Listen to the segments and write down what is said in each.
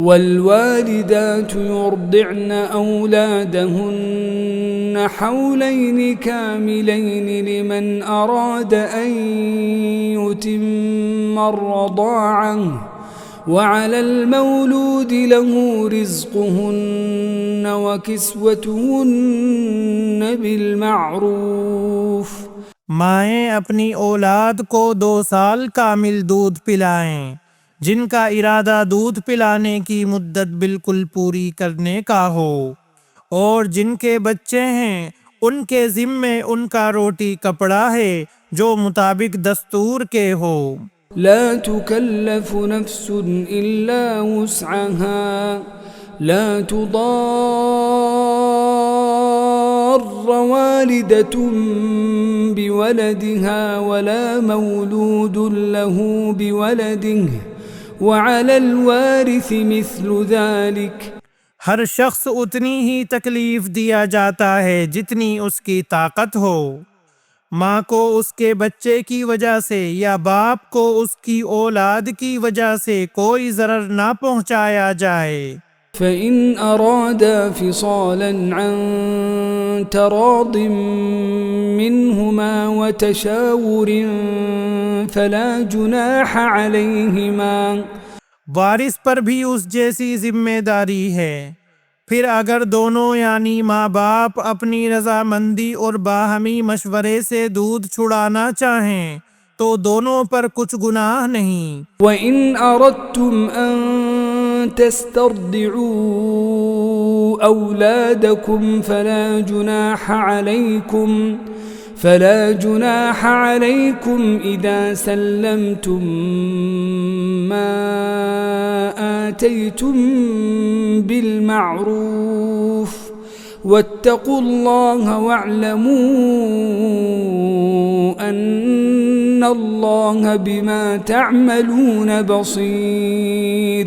वल्वालिदातु युर्दि'न औलादहुन्न हौलैनि कामिलैनि लिमन Arad अन युतिम्म अर्रदाअह वअलल मौलूदि लहू रिज़्क़ुहुन्न वकिस्वतुहुन्न बिलमअरूफ़। माएँ अपनी औलाद को 2 साल कामिल दूध पिलाएं, जिनका इरादा दूध पिलाने की मुद्दत बिल्कुल पूरी करने का हो, और जिनके बच्चे हैं उनके ज़िम्मे उनका रोटी कपड़ा है जो मुताबिक दस्तूर के हो। ला तुकल्लफु नफ्सुन इल्ला वुस्अहा ला तुदार्र वालिदतुन बिवलदिहा वला मौलूदुन लहू बिवलदिही वअलल वारिसि मिस्लु ज़ालिक। हर शख्स उतनी ही तकलीफ दिया जाता है जितनी उसकी ताकत हो। माँ को उसके बच्चे की वजह से या बाप को उसकी औलाद की वजह से कोई ज़रर ना पहुँचाया जाए। फ़इन अरादा फ़िसालन अन तरादिम मिनहुमा व तशावुरिन फला जुनाह अलैहिमा। वारिस पर भी उस जैसी जिम्मेदारी है। फिर अगर दोनों यानी माँ बाप अपनी रजामंदी और बाहमी मशवरे से दूध छुड़ाना चाहें तो दोनों पर कुछ गुनाह नहीं। वइन अरदतुम अन तस्तरदिउ औलादकुम फला जुनाह अलैकुम इदा सल्लमतुम मा आतैतुम बिलमअरूफ वत्तकुल्लाह वअलमू अन्नल्लाह बिमा तअमलून बसीर।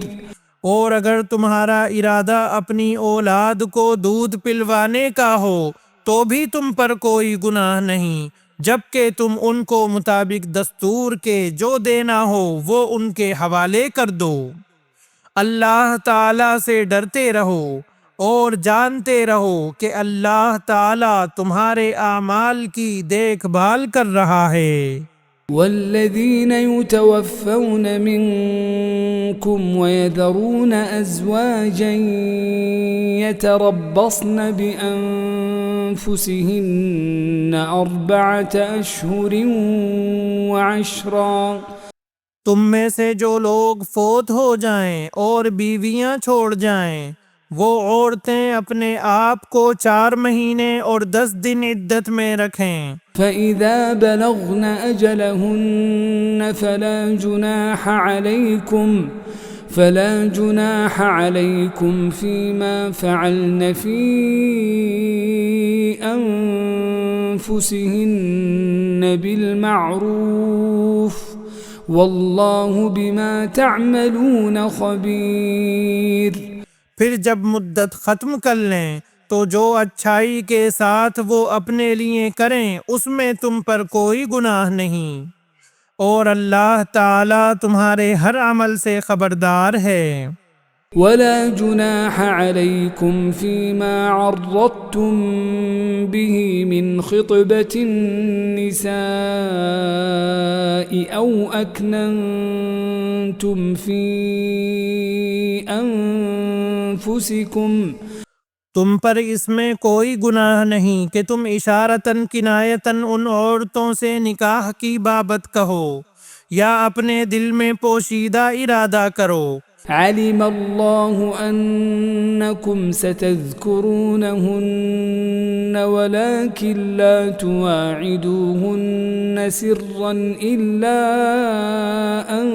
और अगर तुम्हारा इरादा अपनी औलाद को दूध पिलवाने का हो तो भी तुम पर कोई गुनाह नहीं, जबकि तुम उनको मुताबिक दस्तूर के जो देना हो वो उनके हवाले कर दो। अल्लाह ताला से डरते रहो और जानते रहो कि अल्लाह ताला तुम्हारे आमाल की देखभाल कर रहा है। वल्लज़ीन युतवफ़्फ़ौन मिनकुम वयज़रून अज़वाजन यतरब्बस्न बिअन्फुसिहिन्न अर्बअत अशहुरिन व अशरा। तुम में से जो लोग फोत हो जाएं और बीवियां छोड़ जाएं, वो औरतें अपने आप को 4 महीने और 10 दिन इद्दत में रखें। फ़इज़ा बलग़न अजलहुन्न फला जुनाह अलैकुम फ़ीमा फ़अल्न फ़ी अन्फुसिहिन्न बिलमअरूफ़ वल्लाहु बिमा तअमलून ख़बीर। फिर जब मुद्दत ख़त्म कर लें तो जो अच्छाई के साथ वो अपने लिए करें उसमें तुम पर कोई गुनाह नहीं, और अल्लाह ताला तुम्हारे हर अमल से खबरदार है। वला जुनाह अलैकुम फ़ीमा अर्रदतुम बिही मिन ख़ितबतिन निसाई औ अकनंतुम फ़ी अनफुसिकुम। तुम पर इसमें कोई गुनाह नहीं कि तुम इशारतन किनायतन उन औरतों से निकाह की बाबत कहो या अपने दिल में पोशीदा इरादा करो। अलिमल्लाहु अन्नकुम सतज़कुरूनहुन्न वलाकिन ला तुवाइदूहुन्न सिर्रन इल्ला अन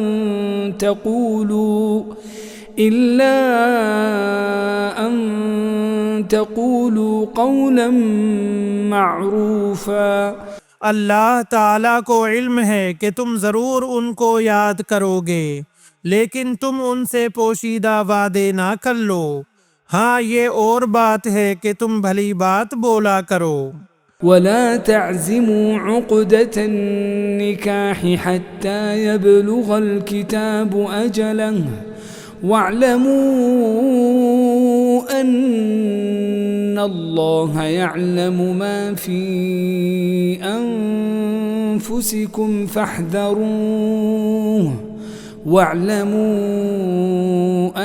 तक़ूलू क़ौलन मअरूफ़ा। अल्लाह ताला को इल्म है कि तुम ज़रूर उनको याद करोगे, लेकिन तुम उनसे पोशीदा वादे ना कर लो। हाँ, ये और बात है कि तुम भली बात बोला करो। वला तअज़िमू उक़दतन निकाह हत्ता यबलुगल किताबु अजलह واعلموا أن الله يعلم ما في أنفسكم فاحذروه واعلموا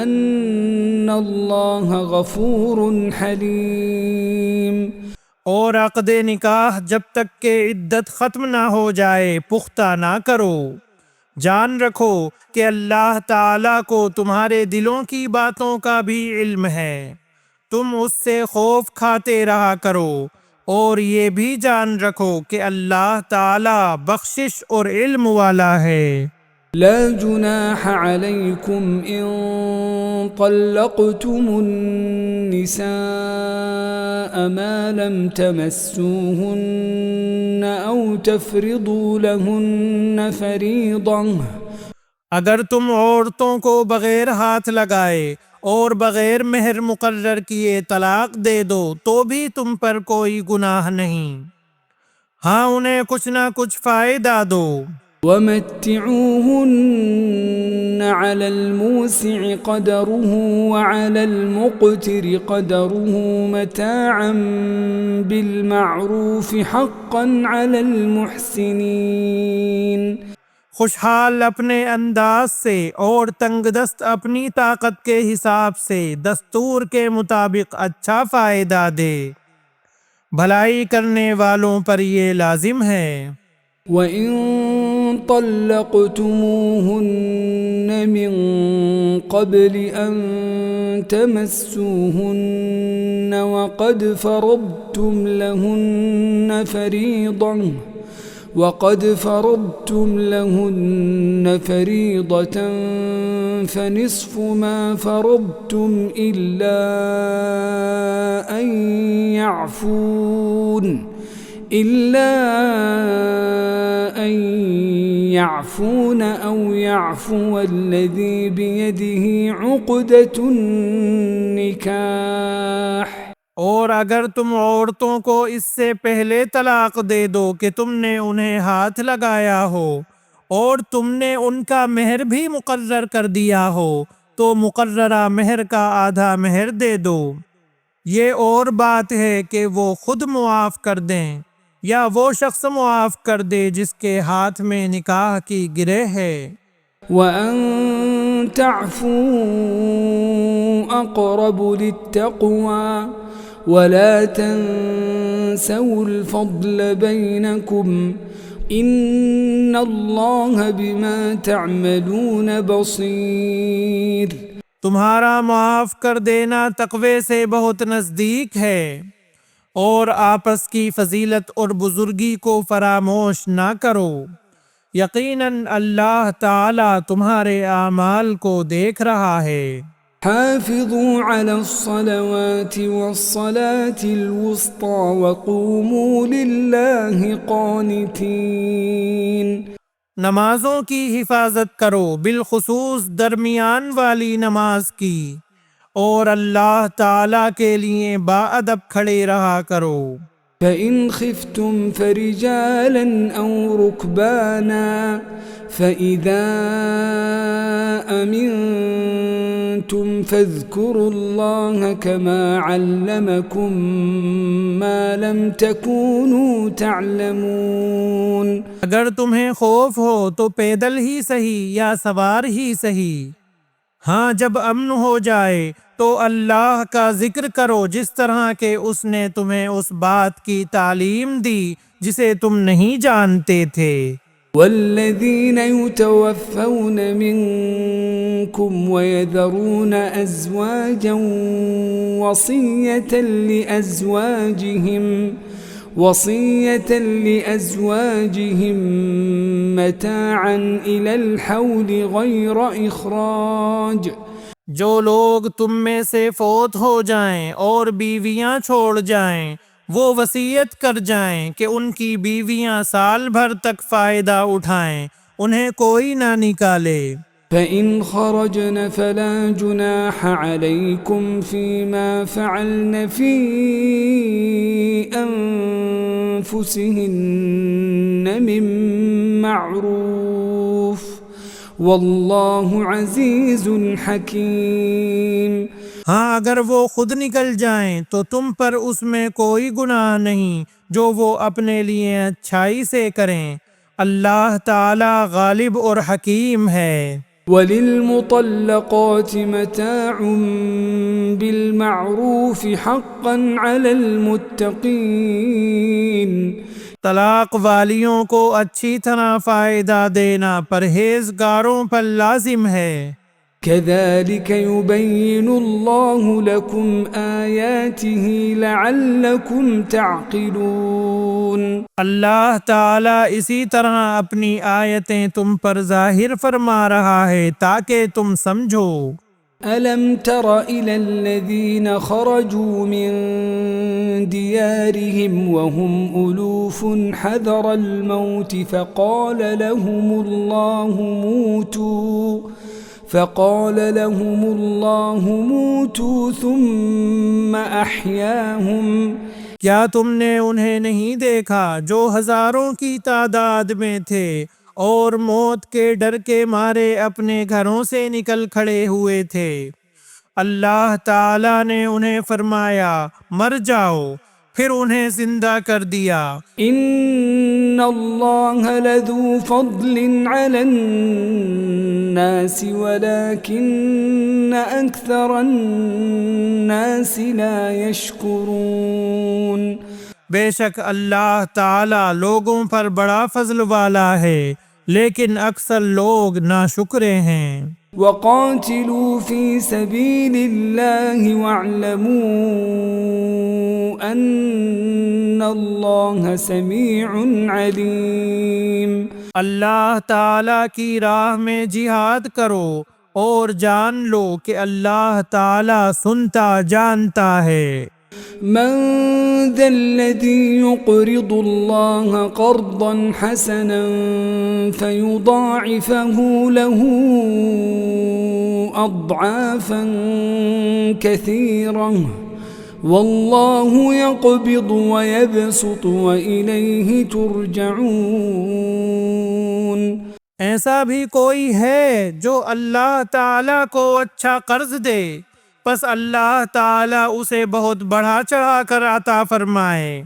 أن الله غفور حليم। और अक़द निकाह जब तक के इद्दत ख़त्म ना हो जाए पुख्ता ना करो। जान रखो कि अल्लाह ताला को तुम्हारे दिलों की बातों का भी इल्म है। तुम उससे खौफ खाते रहा करो और ये भी जान रखो कि अल्लाह ताला बख्शिश और इल्म वाला है। ला जुनाह अलैकुम इन तल्लक़्तुमुन्निसाअ मा लम तमस्सूहुन्न औ तफ़रिदू लहुन्न फ़रीज़ह। अगर तुम औरतों को बगैर हाथ लगाए और बगैर मेहर मुकर्रर किए तलाक दे दो तो भी तुम पर कोई गुनाह नहीं। हाँ, उन्हें कुछ ना कुछ फायदा दो। वमत्तिऊहुन्न अलल मूसिअ क़दरुहु व अलल मुक़्तिरि क़दरुहु मताअन बिल मअरूफ़ हक़्क़न अलल मुहसिनीन। खुशहाल अपने अंदाज से और तंगदस्त अपनी ताकत के हिसाब से दस्तूर के मुताबिक अच्छा फायदा दे। भलाई करने वालों पर ये लाजिम है। वइन तल्लक़्तुमूहुन्न मिन क़ब्ल अन तमस्सूहुन्न वक़द फ़रضتम लहुन्न फ़रीज़ةً फ़निस्फ़ु मा फ़रضतम इल्ला अन यअफ़ून औ यअफ़ुवल्लज़ी बियदिही उक़दतुन निकाह। और अगर तुम औरतों को इससे पहले तलाक दे दो कि तुमने उन्हें हाथ लगाया हो और तुमने उनका मेहर भी मुकर्रर कर दिया हो तो मुकर्ररा मेहर का आधा मेहर दे दो। ये और बात है कि वो खुद मुआफ़ कर दें या वो शख्स मुआफ़ कर दे जिसके हाथ में निकाह की गिरह है। वअन तअफ़ू अक़रबु लित्तक़वा वला तंसउल फ़द्ल बैनकुम इन्नल्लाह बिमा तअमलून बसीर। तुम्हारा माफ़ कर देना तक़वे से बहुत नज़दीक है और आपस की फ़जीलत और बुज़ुर्गी को फरामोश ना करो। यकीनन अल्लाह ताला तुम्हारे आमाल को देख रहा है। हाफ़िज़ू अलस्सलावाति वस्सलातिल वुस्ता वक़ूमू लिल्लाहि क़ानितीन। नमाजों की हिफाजत करो, बिलखुसूस दरमियान वाली नमाज की, और अल्लाह ताला के लिए बाअदब खड़े रहा करो। फ़इन ख़िफ़्तुम फ़रिजालन औ रुकबाना फ़इज़ा अमिनतुम फ़ज़्कुरुल्लाह कमा अल्लमकुम मा लम तकूनू तअलमून। अगर तुम्हें खौफ हो तो पैदल ही सही या सवार ही सही। हाँ, जब अमन हो जाए तो अल्लाह का जिक्र करो जिस तरह के उसने तुम्हें उस बात की तालीम दी जिसे तुम नहीं जानते थे। वल्लज़ीन युतवफ़्फ़ौन मिनकुम वयज़रून अज़वाजन वसिय्यतन लिअज़वाजिहिम मताअन इलल हौल गैर इख़राज। जो लोग तुम में से फौत हो जाएं और बीवियां छोड़ जाएं वो वसीयत कर जाएं कि उनकी बीवियां साल भर तक फ़ायदा उठाएं, उन्हें कोई ना निकाले। फ़इन ख़रजन फ़ला जुनाह अलैकुम फ़ीमा फ़अल्न फ़ी अन्फ़ुसिहिन्न मिन मअरूफ़ वल्लाहु अज़ीज़ुन हकीम। हाँ, अगर वो खुद निकल जाएं तो तुम पर उसमें कोई गुनाह नहीं जो वो अपने लिए अच्छाई से करें। अल्लाह ताला गालिब और हकीम है। वलिल्मुतल्लक़ाति मताउन बिलमारूफ़ हक़्क़न अलल मुत्तक़ीन। तलाक वालियों को अच्छी तरह फ़ायदा देना परहेज़गारों पर लाजिम है। कज़ालिक युबय्यिनुल्लाहु लकुम आयातिही लअल्लकुम तअक़िलून। अल्लाह ताला इसी तरह अपनी आयतें तुम पर जाहिर फरमा रहा है ताकि तुम समझो। अलम तर इलल्लज़ीन खरजू मिन दियारिहिम वहुम उलूफुन हज़रल मौत फ़क़ाल लहुमुल्लाहु मूतू सुम्मा अहयाहुम। क्या तुमने उन्हें नहीं देखा जो हजारों की तादाद में थे और मौत के डर के मारे अपने घरों से निकल खड़े हुए थे? अल्लाह ताला ने उन्हें फरमाया मर जाओ, फिर उन्हें जिंदा कर दिया। इन्नल्लाह लज़ू फ़ज़लिन अलन्नासि वलाकिन्न अक्सरन्नासि ला यशकुरून। बेशक अल्लाह ताला लोगों पर बड़ा फजल वाला है, लेकिन अक्सर लोग नाशुक्रे हैं। वक़ातिलू फ़ी सबीलिल्लाहि वअलमू अन्नल्लाह समीउन अलीम। अल्लाह ताला की राह में जिहाद करो और जान लो कि अल्लाह ताला सुनता जानता है। मन ज़ल्लज़ी युक़रिदुल्लाह क़र्ज़न हसनन फ़युज़ाइफ़हु लहू अज़आफ़न कसीरह वल्लाहु यक़बिदु व यबसुतु व इलैहि तुरजऊन। ऐसा भी कोई है जो अल्लाह ताला को अच्छा कर्ज दे, बस अल्लाह ताला उसे बहुत बढ़ा चढ़ा कर अता फरमाए।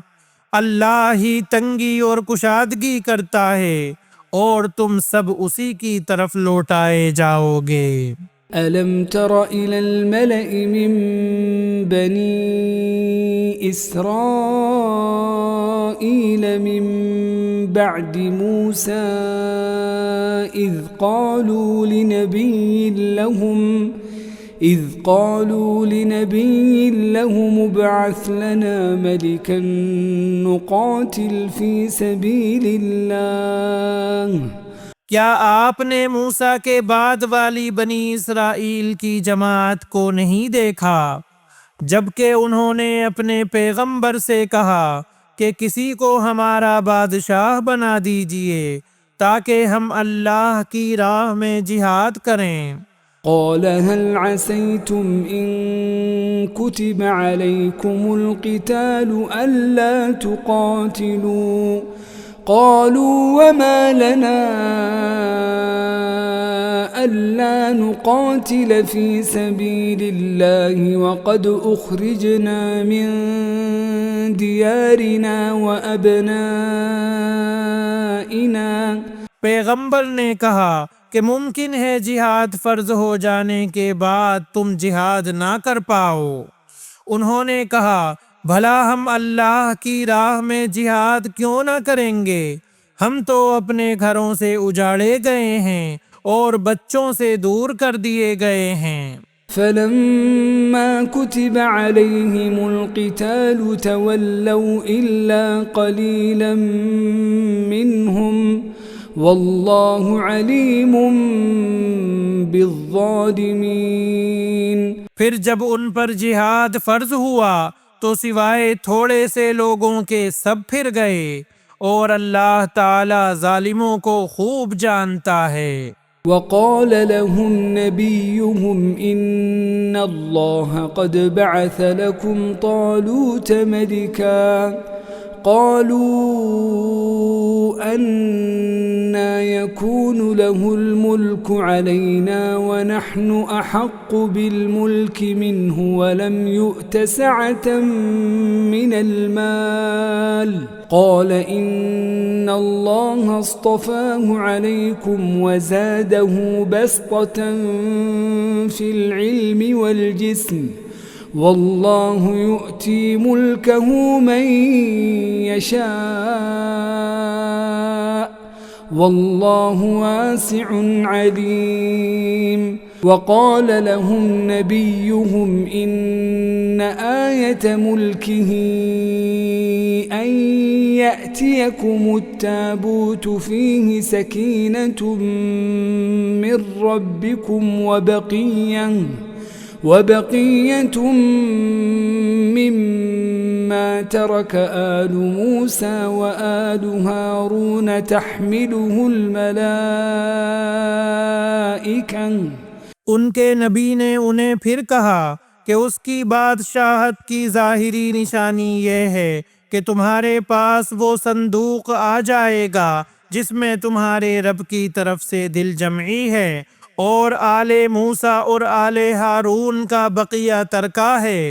अल्लाह ही तंगी और कुशादगी करता है और तुम सब उसी की तरफ लौटाए जाओगे। अलम तर इलल मलइ मिन बनी इस्राईल मिन बअदि मूसा इज़ क़ालू लिनबिय्यिन लहुम इब्अथ लना मलिकन नुक़ातिल फ़ी सबीलिल्लाह। क्या आपने मूसा के बाद वाली बनी इसराइल की जमात को नहीं देखा जबकि उन्होंने अपने पैगंबर से कहा कि किसी को हमारा बादशाह बना दीजिए ताकि हम अल्लाह की राह में जिहाद करें। क़ाल हल असैतुम इन कुतिब अलैकुमुल क़ितालु अल्ला तुक़ातिलू क़ालू वमा लना अल्ला नुक़ातिल फ़ी सबीलिल्लाहि वक़द उख़रिजना मिन दियारिना व अबनाइना। पैगंबर ने कहा कि मुमकिन है जिहाद फर्ज हो जाने के बाद तुम जिहाद ना कर पाओ। उन्होंने कहा भला हम अल्लाह की राह में जिहाद क्यों ना करेंगे, हम तो अपने घरों से उजाड़े गए हैं और बच्चों से दूर कर दिए गए हैं। फलम्मा कुतिब अलैहिमुल क़ितालु तवल्लौ इल्ला क़लीलन मिनहुम वल्लाहु अलीमुम बिज़्ज़ालिमीन। फिर जब उन पर जिहाद फर्ज हुआ तो सिवाय थोड़े से लोगों के सब फिर गए और अल्लाह ताला जालिमों को खूब जानता है। वक़ाल लहुम नबियुहुम इन्नल्लाह क़द बअथ लकुम तालूत मलिका قالوا أنى يكون له الملك علينا ونحن أحق بالملك منه ولم يؤت سعة من المال قال إن الله اصطفاه عليكم وزاده بسطة في العلم والجسم والله يؤتي ملكه من يشاء والله واسع عليم وقال لهم نبيهم إن آية ملكه أن يأتيكم التابوت فيه سكينة من ربكم وبقية مما ترك آل موسى وآل هارون تحمله الملائكة उनके नबी ने उन्हें फिर कहा कि उसकी बादशाहत की ज़ाहिरी निशानी यह है कि तुम्हारे पास वो संदूक आ जाएगा जिसमें तुम्हारे रब की तरफ से दिल जमई है और आले मूसा और आले हारून का बकिया तरका है।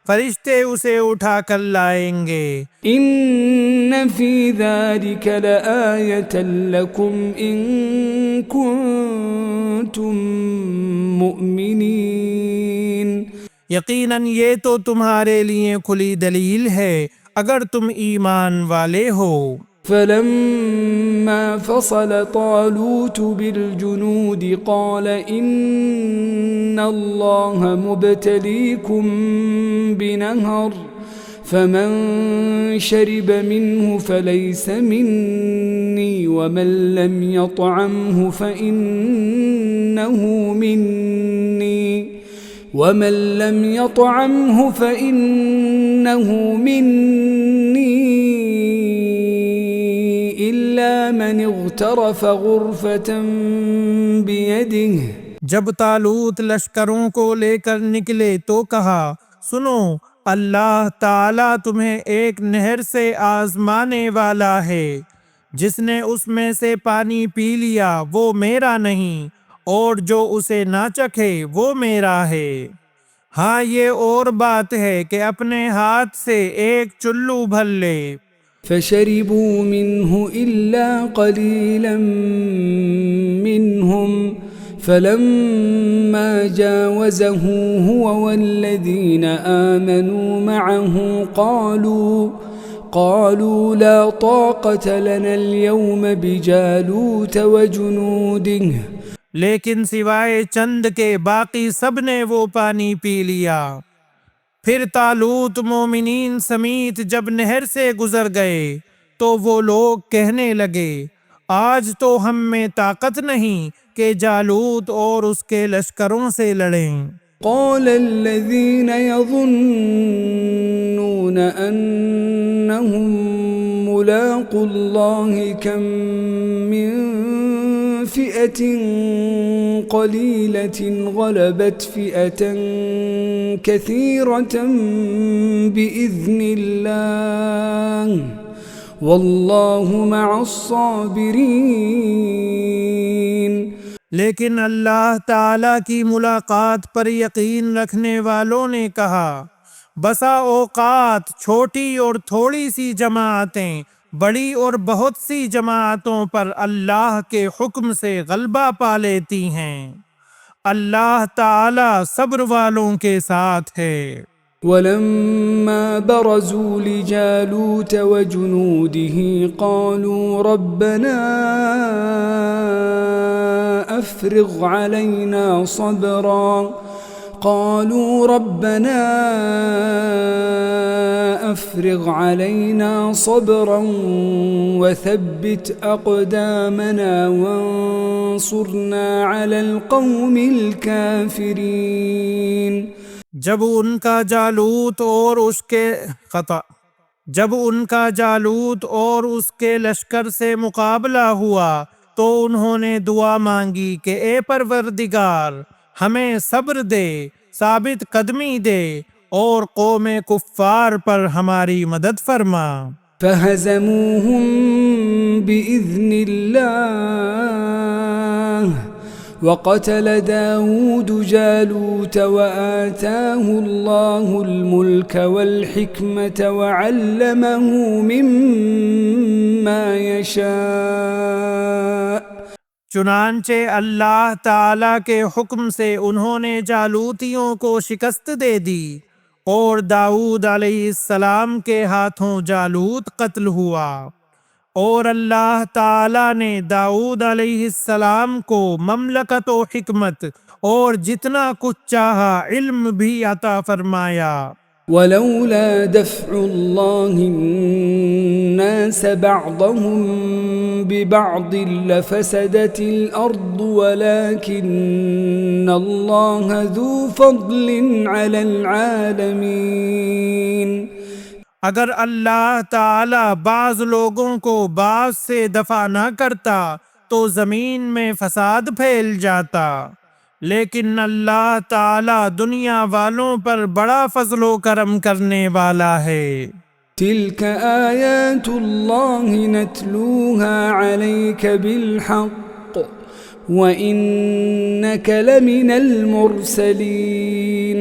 फरिश्ते उसे उठा कर लाएंगे। إن في ذلك لآية لكم إن كنتم मुमिनीन यकीनन ये तो तुम्हारे लिए खुली दलील है अगर तुम ईमान वाले हो। فلما فصل طالوت بالجنود قال إن الله مبتليكم بنهر فمن شرب منه فليس مني ومن لم يطعمه فإنه مني إلا من اغترف غرفة بيده। जब तालूत लश्करों को लेकर निकले तो कहा, सुनो, अल्लाह ताला तुम्हें एक नहर से आजमाने वाला है। जिसने उसमें से पानी पी लिया वो मेरा नहीं और जो उसे ना चखे वो मेरा है। हाँ, ये और बात है कि अपने हाथ से एक चुल्लू भर ले। فشربوا منه إلا قليلا منهم فلما جاوزه هو والذين آمنوا معه قالوا لا طاقة لنا اليوم بجالوت وجنوده। लेकिन सिवाय चंद के बाकी सब ने वो पानी पी लिया। फिर तालूत मोमिनीन समीत जब नहर से गुजर गए तो वो लोग कहने लगे, आज तो हम में ताकत नहीं कि जालूत और उसके लश्करों से लड़ें। قال الذين يظنون أنهم ملاقو الله كم من فئة قليلة غلبت فئة كثيرة بإذن الله والله مع الصابرين। लेकिन अल्लाह ताला की मुलाकात पर यकीन रखने वालों ने कहा, बसा औकात छोटी और थोड़ी सी जमातें बड़ी और बहुत सी जमातों पर अल्लाह के हुक्म से गलबा पा लेती हैं। अल्लाह ताला सब्र वालों के साथ है। ولما برزوا لجالوت وجنوده قالوا ربنا أفرغ علينا صبرا وثبت أقدامنا وانصرنا على القوم الكافرين। जब उनका जालूत और उसके लश्कर से मुकाबला हुआ तो उन्होंने दुआ मांगी कि ए परवरदिगार, हमें सब्र दे, साबित कदमी दे और कौमे कुफ्फार पर हमारी मदद फरमा। فهزموهم بإذن الله وقتل داود جالوت وآتاه الله الملك والحكمة وعلمه مما يشاء। चुनांचे अल्लाह ताला के हुक्म से उन्होंने जालूतियों को शिकस्त दे दी और दाऊद अलैहिस्सलाम के हाथों जालूत कत्ल हुआ और अल्लाह ताला ने दाऊद अलैहिस्सलाम को ममलकत व हिकमत और जितना कुछ चाहा इल्म भी अता फरमाया। ولولا دفع الله الناس بعضهم ببعض لفسدت الأرض ولكن الله ذو فضل على العالمين। अगर अल्लाह ताला बाज लोगों को बाज से दफा न करता तो जमीन में फसाद फैल जाता, लेकिन अल्लाह ताला दुनिया वालों पर बड़ा फजलो करम करने वाला है। तिल्क आयातुल्लाह नतलूहा अलैक बिलहक़ व इन्नक लमिनल मुरसलीन।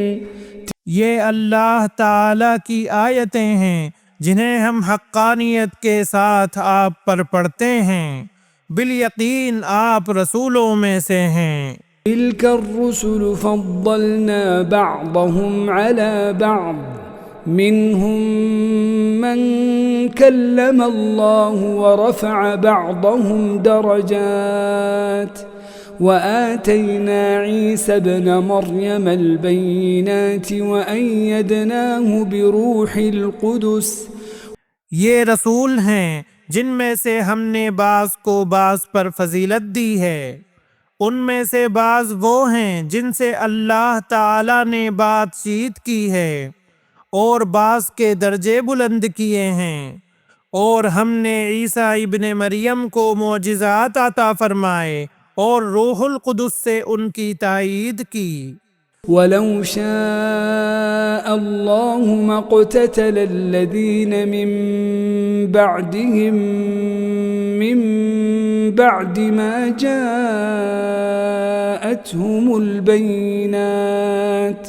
ये अल्लाह ताला की आयतें हैं जिन्हें हम हक्कानियत के साथ आप पर पढ़ते हैं, बिल यकीन आप रसूलों में से हैं। तिल्क अर्रुसुल फद्दलना बअदहुम अला बअद मिनहुम मन कल्लम अल्लाह व रफ़अ बअदहुम दरजात وآتينا عيسى ابن مريم البينات وأيدناه بروح القدس। ये रसूल हैं जिनमें से हमने बाज को बाज पर फजीलत दी है, उनमें से बाज वो हैं जिनसे अल्लाह ताला ने बातचीत की है और बाज के दर्जे बुलंद किए हैं, और हमने ईसा इब्ने मरियम को मोजिज़ात अता फरमाए और रूहुल कुदुस से उनकी ताईद की। वलौ शाअ अल्लाहु मक़ततल अल्लज़ीन मिन बअदिहिम मिन बअदि मा जाअतहुमुल बय्यिनात।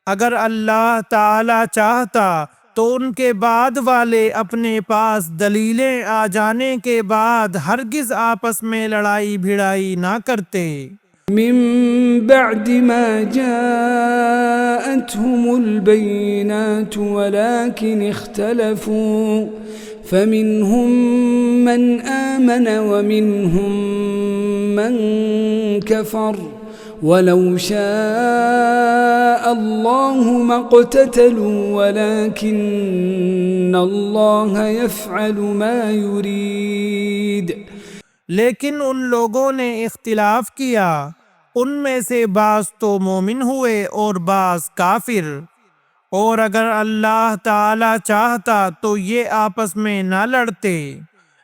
अगर अल्लाह ताला चाहता तो उनके बाद वाले अपने पास दलीलें आ जाने के बाद हरगिज आपस में लड़ाई भिड़ाई ना करते। मिन बअदि मा जाअतहुमुल बय्यिनात वलाकिन इख्तलफू फमिनहुम मन आमन व मिनहुम मन कफर वलौ शाअ अल्लाहु मक़ततलू वलाकिन्न अल्लाह यफ़अलु मा युरीद। लेकिन उन लोगों ने इख्तिलाफ किया, उनमें से बाज तो मोमिन हुए और बाज काफिर, और अगर अल्लाह ताला चाहता तो ये आपस में ना लड़ते,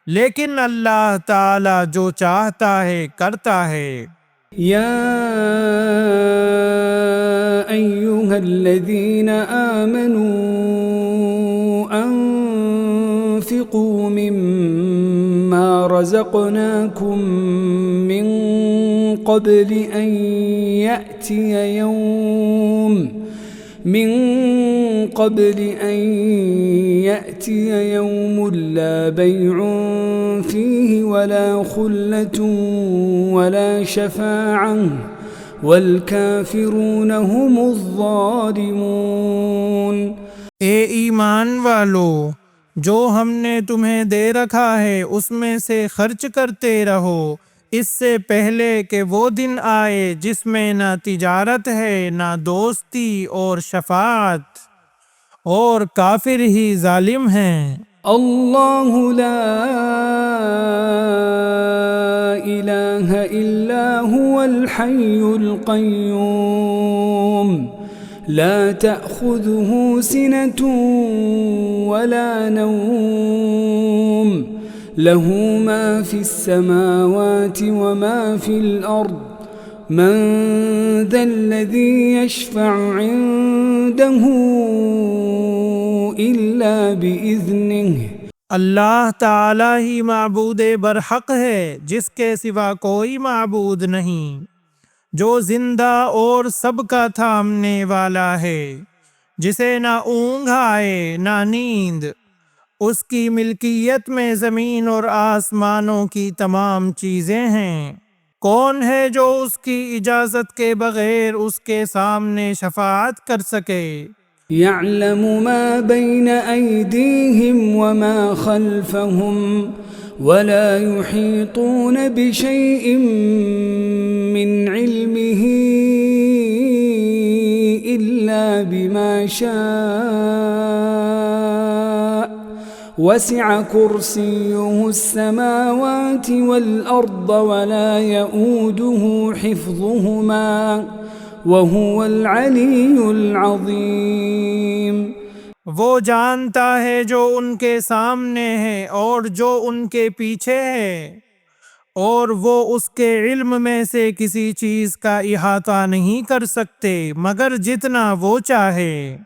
लेकिन अल्लाह ताला जो चाहता है करता है। या अय्युहल्लज़ीन आमनू अन्फ़िक़ू मिम्मा रज़क़नाकुम मिन क़ब्लि अन यअतिय यौमुन ला बैउन फ़ीहि वला ख़ुल्लतुन वला शफ़ाअह वल्काफ़िरून हुमुज़्ज़ालिमून। ए ईमान वालो, जो हमने तुम्हें दे रखा है उसमें से खर्च करते रहो, इससे पहले कि वो दिन आए जिसमें ना तिजारत है ना दोस्ती और शफाअत, और काफिर ही जालिम हैं। अल्लाहु ला इलाहा इल्ला हुवल हय्युल क़य्यूम ला तअख़ुज़ुहु सिनतुन वला नौम लहू मा फ़िस्समावाति व मा फ़िल अर्ज़ मन ज़ल्लज़ी यशफ़अु इन्दहु इल्ला बिइज़्निहि अल्लाह ताला ही माबूद बरहक है, जिसके सिवा कोई माबूद नहीं, जो जिंदा और सबका थामने वाला है, जिसे ना ऊँघ आए ना नींद। उसकी मिल्कियत में ज़मीन और आसमानों की तमाम चीज़ें हैं। कौन है जो उसकी इजाज़त के बगैर उसके सामने शफाअत कर सके? يعلم ما بين أيديهم وما خلفهم ولا يحيطون بشيء من علمه إلا بما شاء وسع كرسيه السماوات والأرض ولا يؤوده حفظهما वहुवल अलीयुल अज़ीम। वो जानता है जो उनके सामने है और जो उनके पीछे है, और वो उसके इल्म में से किसी चीज़ का इहाता नहीं कर सकते मगर जितना वो चाहे।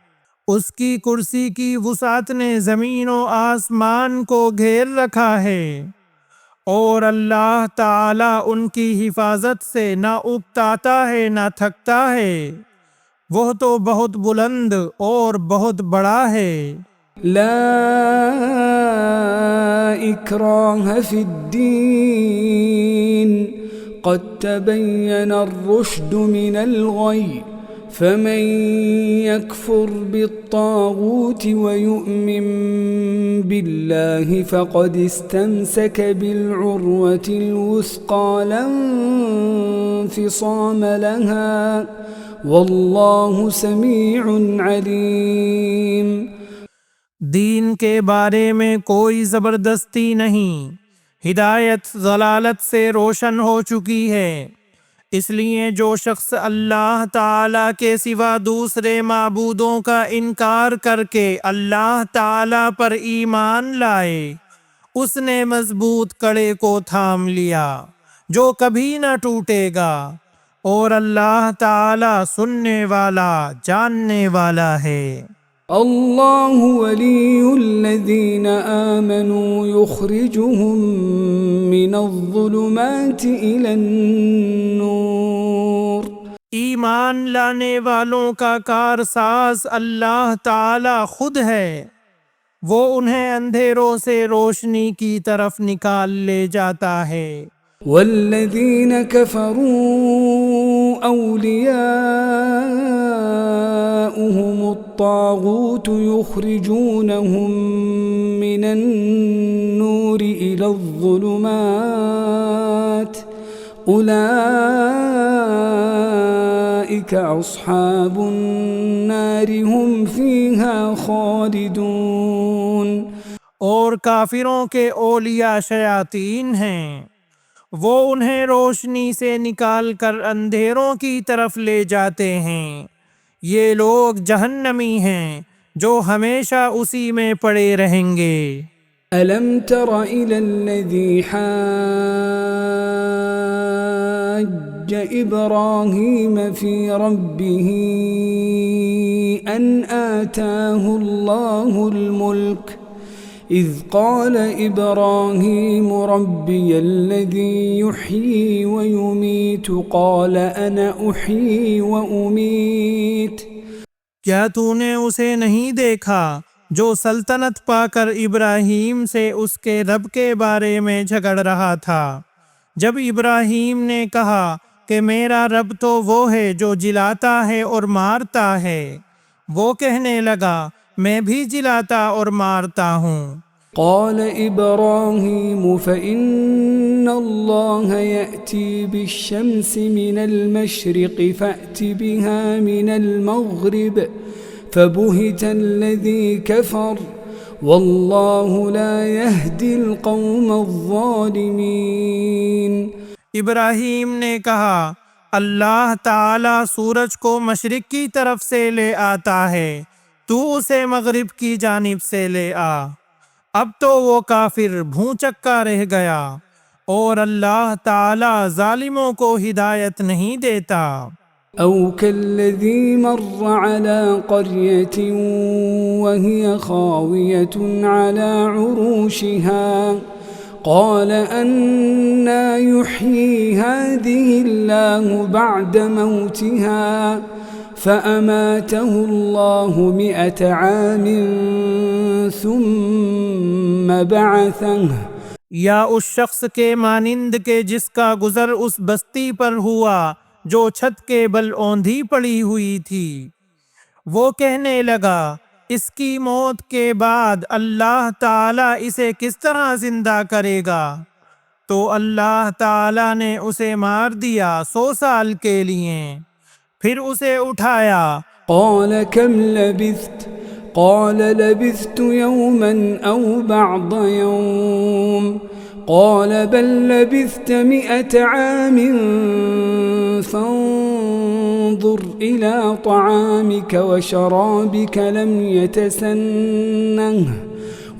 उसकी कुर्सी की वुसात ने ज़मीन और आसमान को घेर रखा है, और अल्लाह ताला उनकी हिफाजत से ना उकताता है ना थकता है। वह तो बहुत बुलंद और बहुत बड़ा है। ला इक्राह फिद्दीन क़द तबय्यना अर्रुश्द मिनल गय फमन यकफुर बित्तागूत व युमिन बिल्लाहि फ़क़द इस्तमसक बिलउर्वतिल वुस्क़ा ला इंफ़िसाम लहा वल्लाहु समीउन अलीम। दीन के बारे में कोई ज़बरदस्ती नहीं, हिदायत ज़लालत से रोशन हो चुकी है। इसलिए जो शख्स अल्लाह ताला के सिवा दूसरे माबूदों का इनकार करके अल्लाह ताला पर ईमान लाए, उसने मजबूत कड़े को थाम लिया जो कभी न टूटेगा, और अल्लाह ताला सुनने वाला जानने वाला है। अल्लाहु वलियुल्लज़ीना आमनू युख़रिजुहुम मिनज़्ज़ुलुमाति इलन्नूर। ईमान लाने वालों का कारसाज अल्लाह ताला खुद है। वो उन्हें अंधेरों से रोशनी की तरफ निकाल ले जाता है। वल्लज़ीन कफ़रू औलियाउहुमुत्तागूत युख़रिजूनहुम मिनन्नूरि इलज़्ज़ुलुमात उलाइका अस्हाबुन्नारि हुम फ़ीहा ख़ालिदून। और काफिरों के औलिया शयातीन हैं, वो उन्हें रोशनी से निकाल कर अंधेरों की तरफ ले जाते हैं। ये लोग जहन्नमी हैं जो हमेशा उसी में पड़े रहेंगे। अलम तर इलल्लज़ी हज्ज इब्राहीम फ़ी रब्बिही अन आताहुल्लाहुल मुल्क इज़ क़ाल इब्राहीम रब्बियल्लज़ी युह्यी व युमीतु क़ाल अना उह्यी व उमीत। क्या तूने उसे नहीं देखा जो सल्तनत पाकर इब्राहीम से उसके रब के बारे में झगड़ रहा था? जब इब्राहीम ने कहा कि मेरा रब तो वो है जो जिलाता है और मारता है, वो कहने लगा मैं भी जिलाता और मारता हूँ। क़ाल इब्राहीम फ़इन्नल्लाह यअती बिश्शम्सि मिनल मशरिक़ि फ़अति बिहा मिनल मग़रिब फ़बुहितल्लज़ी कफ़र वल्लाहु ला यहदिल क़ौमज़्ज़ालिमीन। इब्राहीम ने कहा अल्लाह ताला सूरज को मशरिक की तरफ से ले आता है, तू उसे मगरिब की जानिब से ले आ। अब तो वो काफिर भूचक्का रह गया, और अल्लाह ताला जालिमों को हिदायत नहीं देता। أو كالذي مر على قرية وهي خاوية على عروشها قال أنى يحيي هذه الله بعد موتها فأماته الله 100 عام ثم بعثه। या उस शख्स के मानिंद के जिसका गुजर उस बस्ती पर हुआ जो छत के बल औंधी पड़ी हुई थी। वो कहने लगा, इसकी मौत के बाद अल्लाह ताला इसे किस तरह जिंदा करेगा? तो अल्लाह ताला ने उसे मार दिया 100 साल के लिए, फिर उसे उठाया। قال كم لبثت قال لبثت يوما أو بعض يوم قال بل لبثت 100 عام فانظر إلى طعامك وشرابك لم يتسنه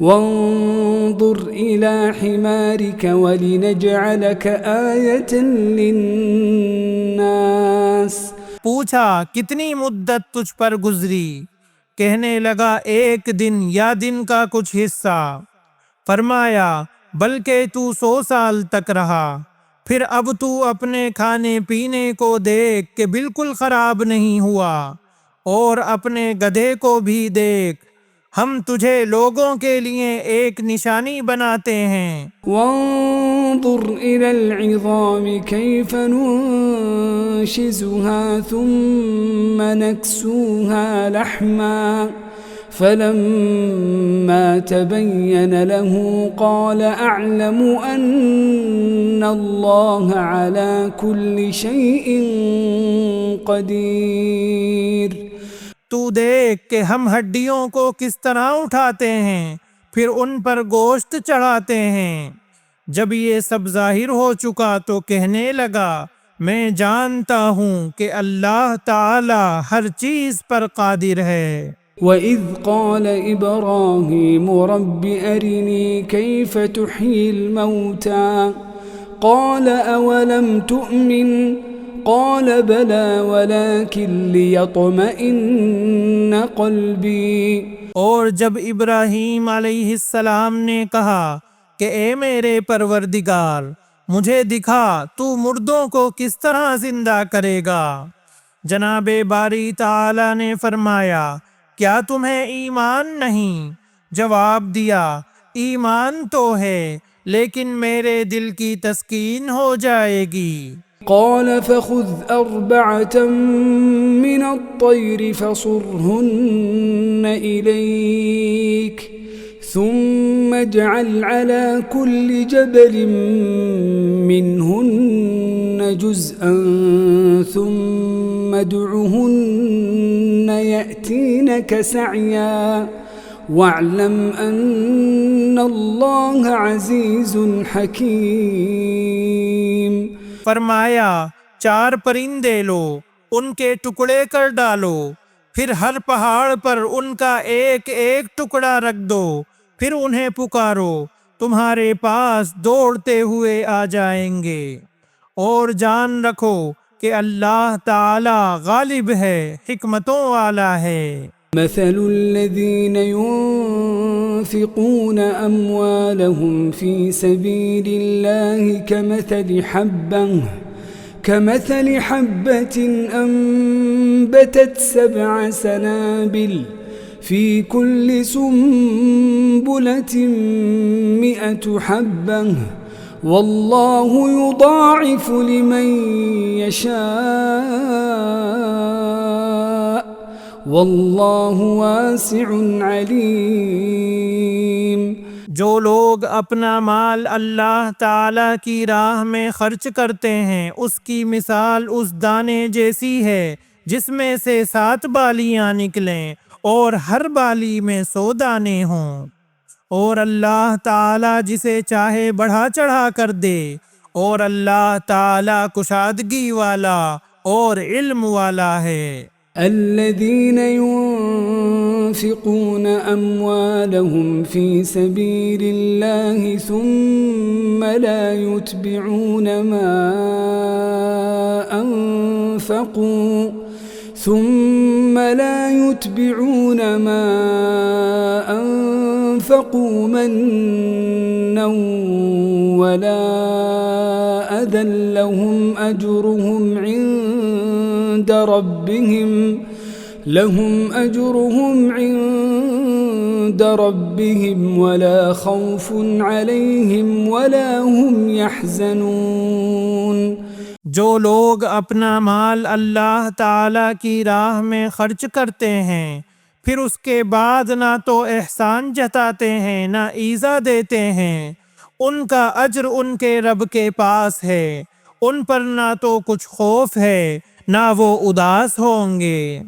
وانظر إلى حمارك ولنجعلك آية للناस। पूछा, कितनी मुद्दत तुझ पर गुजरी? कहने लगा, 1 दिन या दिन का कुछ हिस्सा। फरमाया, बल्कि तू 100 साल तक रहा। फिर अब तू अपने खाने पीने को देख के बिल्कुल खराब नहीं हुआ, और अपने गधे को भी देख, हम तुझे लोगों के लिए एक निशानी बनाते हैं। वंजुर इलल इज़ामि कैफ नुंशिज़ुहा थुम्मा नक्सूहा लहमा फलम्मा तबय्यन लहू क़ाल अअलमु अन्नल्लाह अला कुल्लि शैइन क़दीर। तू देख कि हम हड्डियों को किस तरह उठाते हैं, फिर उन पर गोश्त चढ़ाते हैं। जब ये सब जाहिर हो चुका तो कहने लगा, मैं जानता हूँ कि अल्लाह ताला हर चीज पर कादिर है। वइज़ क़ाल इब्राहीम रब्बि अरिनी कैफ़ तुह्यिल मौता क़ाल अवलम तुअमिन क़ाल बला वलाकिन लियत्मइन्न क़ल्बी। और जब इब्राहीम अलैहिस्सलाम ने कहा कि ए मेरे परवरदिगार, मुझे दिखा तू मुर्दों को किस तरह जिंदा करेगा। जनाबे बारी ताला ने फरमाया, क्या तुम्हें ईमान नहीं? जवाब दिया, ईमान तो है, लेकिन मेरे दिल की तस्कीन हो जाएगी। क़ाल फ़ख़ुज़ 4 मिन अत्तैर फ़सुरहुन्न इलैक ثم اجعل على كل جبل منهن جزءا ثم ادعهن يأتينك سعيا واعلم أن الله عزيز حكيم। फरमाया, 4 परिंदे लो, उनके टुकड़े कर डालो, फिर हर पहाड़ पर उनका एक एक टुकड़ा रख दो, फिर उन्हें पुकारो, तुम्हारे पास दौड़ते हुए आ जाएंगे। और जान रखो कि अल्लाह ताला गालिब है, हिकमतों वाला है। مثل الذين ينفقون أموالهم في سبيل الله كمثل حبة أنبتت 7 سنابل في كل سنبلة 100 حبة والله يضاعف لمن يشاء والله वासिअ अलीम। जो लोग अपना माल अल्लाह ताला की राह में खर्च करते हैं, उसकी मिसाल उस दाने जैसी है जिसमें से 7 बालियां निकलें और हर बाली में 100 दाने हों। और अल्लाह ताला जिसे चाहे बढ़ा चढ़ा कर दे, और अल्लाह ताला कुशादगी वाला और इल्म वाला है। الذين ينفقون أموالهم في سبيل الله ثم لا يتبعون ما أنفقوا أنفقوا ثم لا يتبعون ما أنفقوا منا ولا أذى لهم أجرهم عند ربهم ولا خوف عليهم ولا هم يحزنون। जो लोग अपना माल अल्लाह ताला की राह में खर्च करते हैं फिर उसके बाद ना तो एहसान जताते हैं ना ईज़ा देते हैं, उनका अज्र उनके रब के पास है, उन पर ना तो कुछ खौफ है ना वो उदास होंगे।